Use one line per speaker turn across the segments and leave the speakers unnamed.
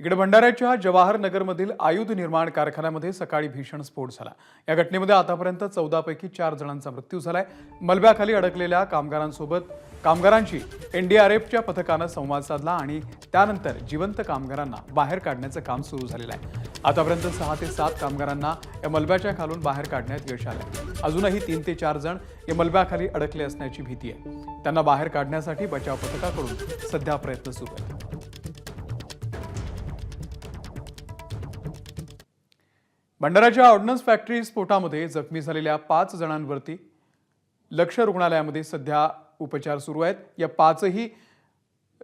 इकडे भंडाऱ्याच्या जवाहर नगरमधील आयुध निर्माण कारखान्यामध्ये सकाळी भीषण स्फोट झाला। या घटनेमध्ये आतापर्यंत 14 पैकी 4 जणांचा मृत्यू झालाय। मलब्याखाली अडकलेल्या कामगारांशी एनडीआरएफच्या पथकानं संवाद साधला आणि त्यानंतर जिवंत कामगारांना बाहेर काढण्याचं काम सुरू झालेलं आहे। आतापर्यंत 6 ते 7 कामगारांना या मलब्याच्या खालून बाहेर काढण्यात यश आलंय। अजूनही 3 ते 4 जण या मलब्याखाली अडकले असण्याची भीती आहे। त्यांना बाहेर काढण्यासाठी बचाव पथकाकडून सध्या प्रयत्न सुरू आहेत। भंडाऱ्याच्या ऑर्डनन्स फॅक्टरी स्फोटामध्ये जखमी झालेल्या 5 जणांवरती लक्ष रुग्णालयामध्ये सध्या उपचार सुरू आहेत। या 5ही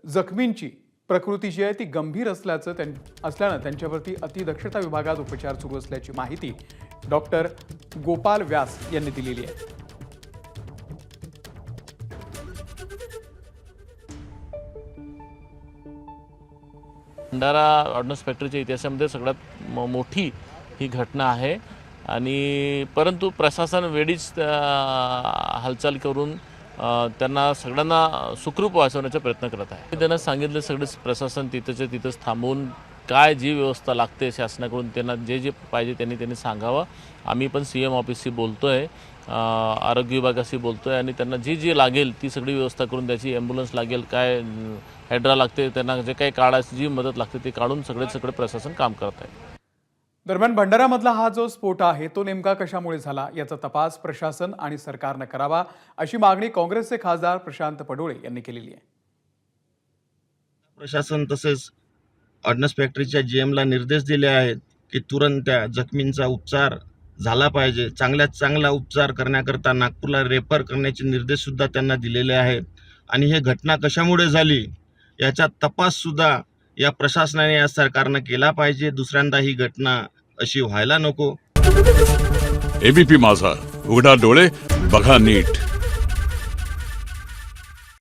जखमींची प्रकृती जी आहे ती गंभीर असल्यानं त्यांच्यावरती अतिदक्षता विभागात उपचार सुरू असल्याची माहिती डॉक्टर गोपाल व्यास यांनी दिलेली आहे।
भंडारा ऑर्डनन्स फॅक्टरीच्या इतिहासामध्ये सगळ्यात मोठी ही घटना आहे आणि परंतु प्रशासन वेळीच हालचाल करून त्यांना सगळ्यांना सुखरूप वाचवण्याचा प्रयत्न करत आहे। त्यांना सांगितलं सगळे प्रशासन तिथंच थांबून काय जी व्यवस्था लागते शासनाकडून त्यांना जे पाहिजे त्यांनी सांगावं। आम्ही पण सीएम ऑफिसशी बोलतोय, आरोग्य विभागाशी बोलतोय आणि त्यांना जी लागेल ती सगळी व्यवस्था करून द्यायची। ॲम्ब्युलन्स लागेल, काय हायड्रा लागते, त्यांना जे काही काढायची जी मदत लागते ते काढून सगळे प्रशासन काम करत आहे।
दरम्यान भंडाऱ्यामधला हा जो स्फोट आहे तो नेमका कशामुळे झाला याचा तपास प्रशासन आणि सरकारने करावा अशी मागणी काँग्रेसचे खासदार प्रशांत पडोळे यांनी केलेली आहे।
प्रशासन तसेच ऑर्डनन्स फॅक्टरीच्या जीएमला निर्देश दिले आहेत की तुरंत त्या जखमींचा उपचार झाला पाहिजे। चांगल्यात चांगला उपचार करण्याकरता नागपूरला रेफर करण्याचे निर्देश सुद्धा त्यांना दिलेले आहेत आणि हे घटना कशामुळे झाली याचा तपास सुद्धा या प्रशासनाने या सरकारने केला पाहिजे। दुसऱ्यांदा ही घटना अशी व्हायला नको।
एबीपी माझा, उघडा डोळे बघा नीट।